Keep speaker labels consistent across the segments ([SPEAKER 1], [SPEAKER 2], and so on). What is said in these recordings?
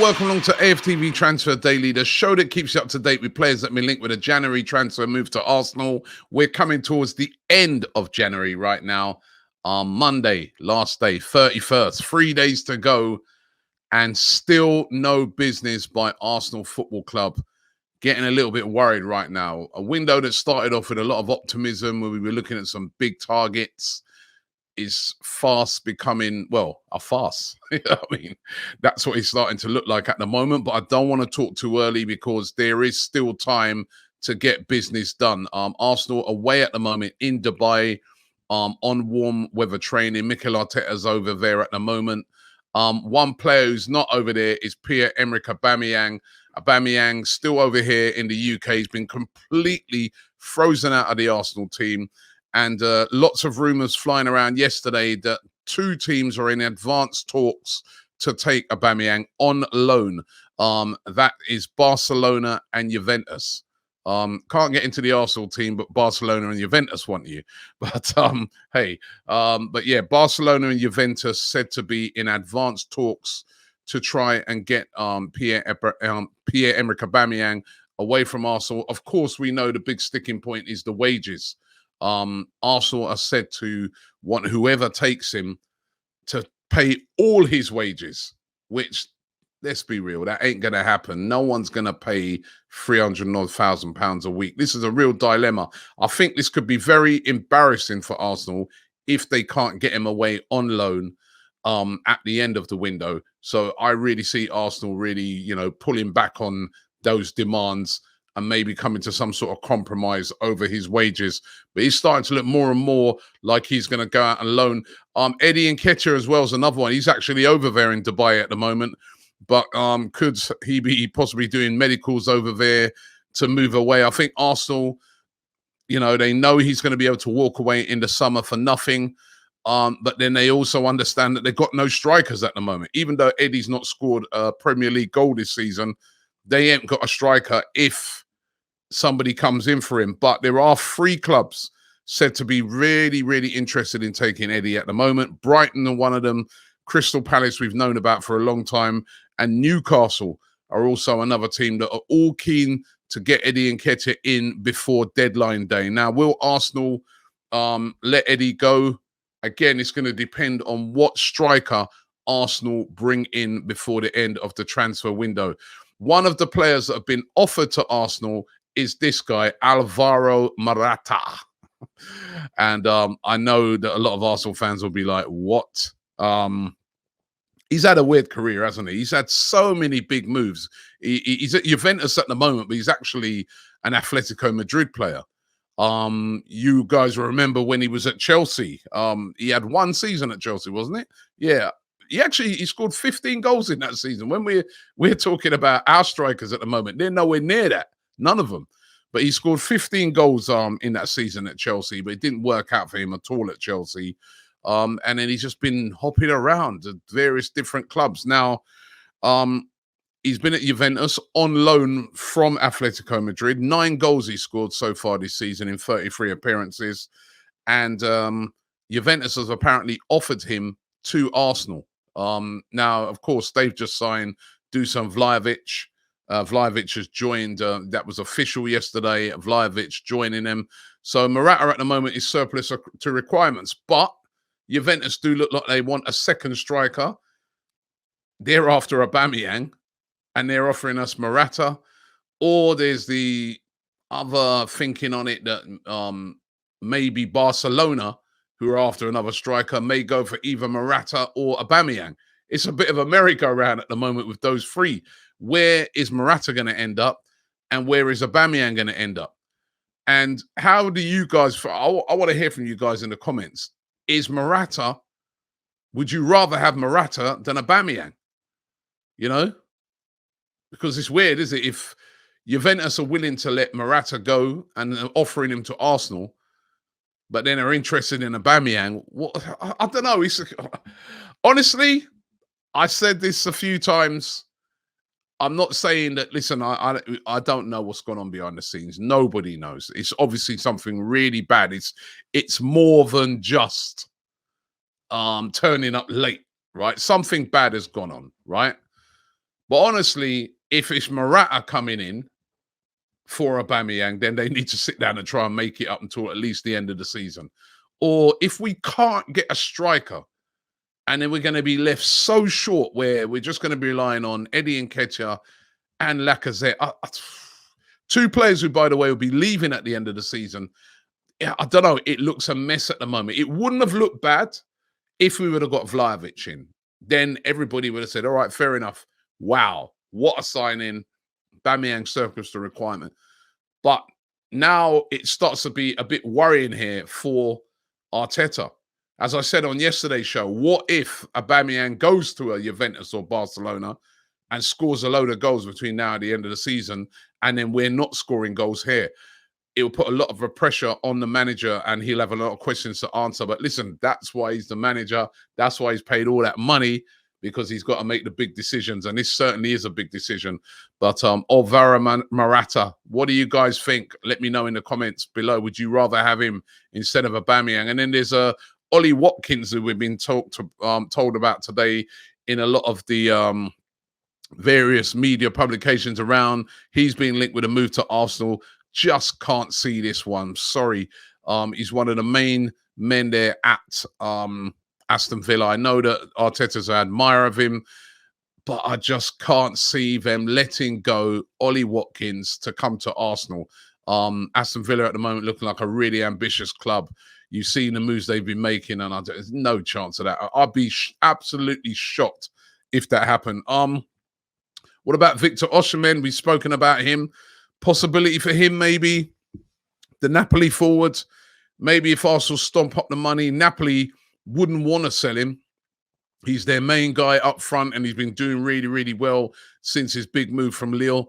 [SPEAKER 1] welcome along to AFTV Transfer Daily, the show that keeps you up to date with players that have been linked with a January transfer move to Arsenal. We're coming towards the end of January right now. Monday, last day, 31st, 3 days to go, and still no business by Arsenal Football Club. Getting a little bit worried right now. A window that started off with a lot of optimism, where we were looking at some big targets, is fast becoming, well, a farce. You know what I mean? That's what it's starting to look like at the moment, but I don't want to talk too early because there is still time to get business done. Arsenal away at the moment in Dubai, on warm weather training. Mikel Arteta's over there at the moment. One player who's not over there is Pierre-Emerick Aubameyang. Aubameyang still over here in the UK. He's been completely frozen out of the Arsenal team. And lots of rumours flying around yesterday that two teams are in advanced talks to take Aubameyang on loan. That is Barcelona and Juventus. Can't get into the Arsenal team, but Barcelona and Juventus want you. But but yeah, Barcelona and Juventus said to be in advanced talks to try and get Pierre-Emerick Aubameyang away from Arsenal. Of course, we know the big sticking point is the wages. Arsenal are said to want whoever takes him to pay all his wages, which, let's be real, that ain't going to happen. No one's going to pay £300,000 a week. This is a real dilemma. I think this could be very embarrassing for Arsenal if they can't get him away on loan at the end of the window. So I really see Arsenal really, pulling back on those demands and maybe coming to some sort of compromise over his wages. But he's starting to look more and more like he's going to go out and loan. Eddie Nketiah as well is another one. He's actually over there in Dubai at the moment. But could he be possibly doing medicals over there to move away? I think Arsenal, they know he's going to be able to walk away in the summer for nothing. But then they also understand that they've got no strikers at the moment. Even though Eddie's not scored a Premier League goal this season, they ain't got a striker if somebody comes in for him. But there are 3 clubs said to be really, really interested in taking Eddie at the moment. Brighton are one of them. Crystal Palace we've known about for a long time. And Newcastle are also another team that are all keen to get Eddie Nketiah in before deadline day. Now, will Arsenal let Eddie go? Again, it's going to depend on what striker Arsenal bring in before the end of the transfer window. One of the players that have been offered to Arsenal is this guy, Alvaro Morata. And I know that a lot of Arsenal fans will be like, what? He's had a weird career, hasn't he? He's had so many big moves. He's at Juventus at the moment, but he's actually an Atletico Madrid player. You guys remember when he was at Chelsea? He had 1 season at Chelsea, wasn't it? Yeah. He scored 15 goals in that season. When we're talking about our strikers at the moment, they're nowhere near that. None of them. But he scored 15 goals in that season at Chelsea, but it didn't work out for him at all at Chelsea. And then he's just been hopping around at various different clubs. Now, he's been at Juventus on loan from Atletico Madrid. 9 goals he scored so far this season in 33 appearances. And Juventus has apparently offered him to Arsenal. Now, of course, they've just signed Dusan Vlahovic. Vlahovic has joined. That was official yesterday. Vlahovic joining them. So Morata at the moment is surplus to requirements. But Juventus do look like they want a second striker. They're after Aubameyang, and they're offering us Morata. Or there's the other thinking on it that maybe Barcelona, who are after another striker, may go for either Morata or Aubameyang. It's a bit of a merry-go-round at the moment with those 3. Where is Morata going to end up? And where is Aubameyang going to end up? And how do you guys... I want to hear from you guys in the comments. Is Morata... Would you rather have Morata than Aubameyang? Because it's weird, isn't it? If Juventus are willing to let Morata go and offering him to Arsenal, but then are interested in Aubameyang, I don't know. Honestly, I said this a few times. I'm not saying that, listen, I don't know what's going on behind the scenes. Nobody knows. It's obviously something really bad. It's more than just turning up late, right? Something bad has gone on, right? But honestly, if it's Morata coming in for Aubameyang, then they need to sit down and try and make it up until at least the end of the season. Or if we can't get a striker, and then we're going to be left so short where we're just going to be relying on Eddie Nketiah and Lacazette. Two players who, by the way, will be leaving at the end of the season. Yeah, I don't know. It looks a mess at the moment. It wouldn't have looked bad if we would have got Vlahovic in. Then everybody would have said, all right, fair enough. Wow, what a signing. Aubameyang circles the requirement. But now it starts to be a bit worrying here for Arteta. As I said on yesterday's show, what if Aubameyang goes to a Juventus or Barcelona and scores a load of goals between now and the end of the season, and then we're not scoring goals here? It will put a lot of pressure on the manager, and he'll have a lot of questions to answer. But listen, that's why he's the manager. That's why he's paid all that money, because he's got to make the big decisions. And this certainly is a big decision. But Alvaro Morata, what do you guys think? Let me know in the comments below. Would you rather have him instead of Aubameyang? And then there's Ollie Watkins, who we've been told about today in a lot of the various media publications around. He's been linked with a move to Arsenal. Just can't see this one. Sorry. He's one of the main men there at Aston Villa. I know that Arteta's an admirer of him, but I just can't see them letting go Ollie Watkins to come to Arsenal. Aston Villa at the moment looking like a really ambitious club. You've seen the moves they've been making, and there's no chance of that. I'd be absolutely shocked if that happened. What about Victor Osimhen? We've spoken about him. Possibility for him, maybe. The Napoli forward. Maybe if Arsenal stomp up the money, Napoli wouldn't want to sell him. He's their main guy up front, and he's been doing really, really well since his big move from Lille.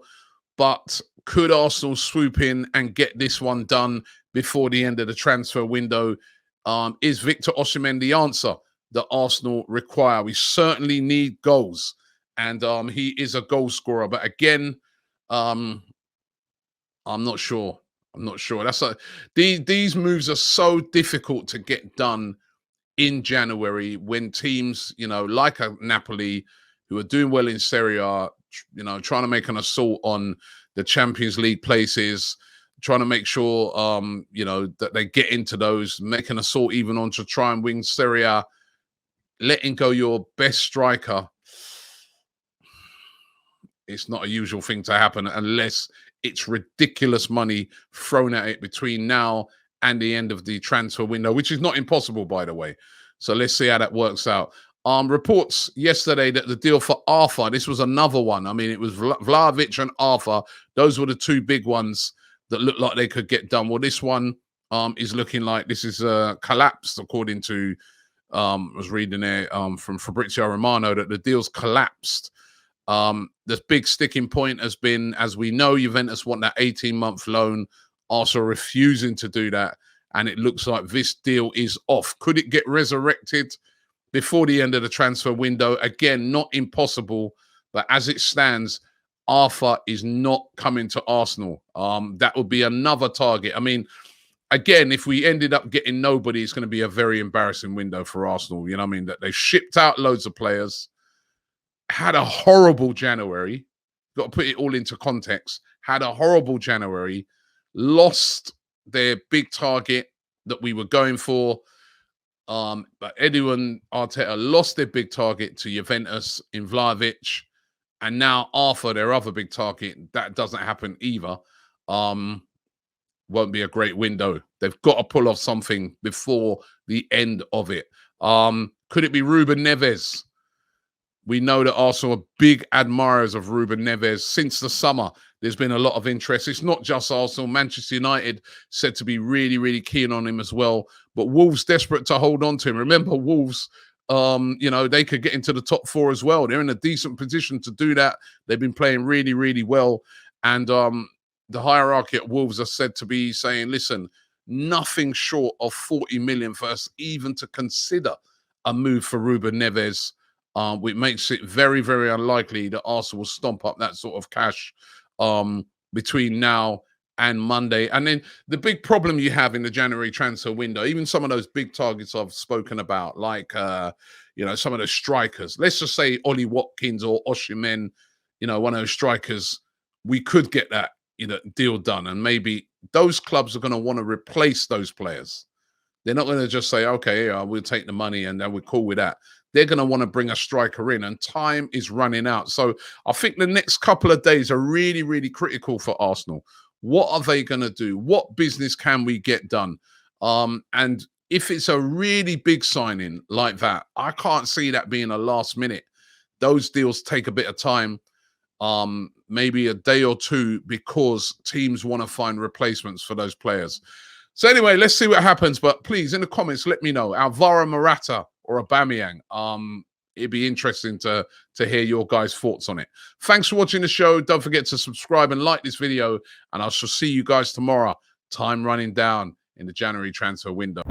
[SPEAKER 1] But could Arsenal swoop in and get this one done before the end of the transfer window? Is Victor Osimhen the answer that Arsenal require? We certainly need goals, and he is a goal scorer. But again, I'm not sure. I'm not sure. These moves are so difficult to get done in January when teams, like a Napoli, who are doing well in Serie A, trying to make an assault on the Champions League places, trying to make sure, that they get into those, make an assault even on to try and win Serie A, letting go your best striker. It's not a usual thing to happen unless it's ridiculous money thrown at it between now and the end of the transfer window, which is not impossible, by the way. So let's see how that works out. Reports yesterday that the deal for Arthur, this was another one. I mean, it was Vlahovic and Arthur. Those were the two big ones that looked like they could get done. Well, this one is looking like this is collapsed, according to, I was reading there from Fabrizio Romano, that the deal's collapsed. The big sticking point has been, as we know, Juventus want that 18-month loan. Arsenal refusing to do that, and it looks like this deal is off. Could it get resurrected before the end of the transfer window? Again, not impossible, but as it stands, Arthur is not coming to Arsenal. That would be another target. I mean, again, if we ended up getting nobody, it's going to be a very embarrassing window for Arsenal. You know what I mean? That they shipped out loads of players, had a horrible January. Got to put it all into context. Had a horrible January. Lost their big target that we were going for. But Eddie and Arteta lost their big target to Juventus in Vlahovic. And now Arthur, their other big target, that doesn't happen either. Won't be a great window. They've got to pull off something before the end of it. Could it be Ruben Neves? We know that Arsenal are big admirers of Ruben Neves. Since the summer, there's been a lot of interest. It's not just Arsenal. Manchester United said to be really, really keen on him as well. But Wolves desperate to hold on to him. Remember, Wolves, they could get into the top four as well. They're in a decent position to do that. They've been playing really, really well. And the hierarchy at Wolves are said to be saying, listen, nothing short of 40 million for us even to consider a move for Ruben Neves. Which makes it very, very unlikely that Arsenal will stomp up that sort of cash between now and Monday. And then the big problem you have in the January transfer window, even some of those big targets I've spoken about, like, some of the strikers, let's just say Ollie Watkins or Osimhen, one of those strikers, we could get that, deal done. And maybe those clubs are going to want to replace those players. They're not going to just say, okay, yeah, we'll take the money and then we're cool with that. They're going to want to bring a striker in, and time is running out. So I think the next couple of days are really, really critical for Arsenal. What are they going to do? What business can we get done? And if it's a really big signing like that, I can't see that being a last minute. Those deals take a bit of time, maybe a day or two, because teams want to find replacements for those players. So anyway, let's see what happens. But please, in the comments, let me know, Alvaro Morata or Aubameyang. It'd be interesting to hear your guys' thoughts on it. Thanks for watching the show. Don't forget to subscribe and like this video, and I shall see you guys tomorrow. Time running down in the January transfer window.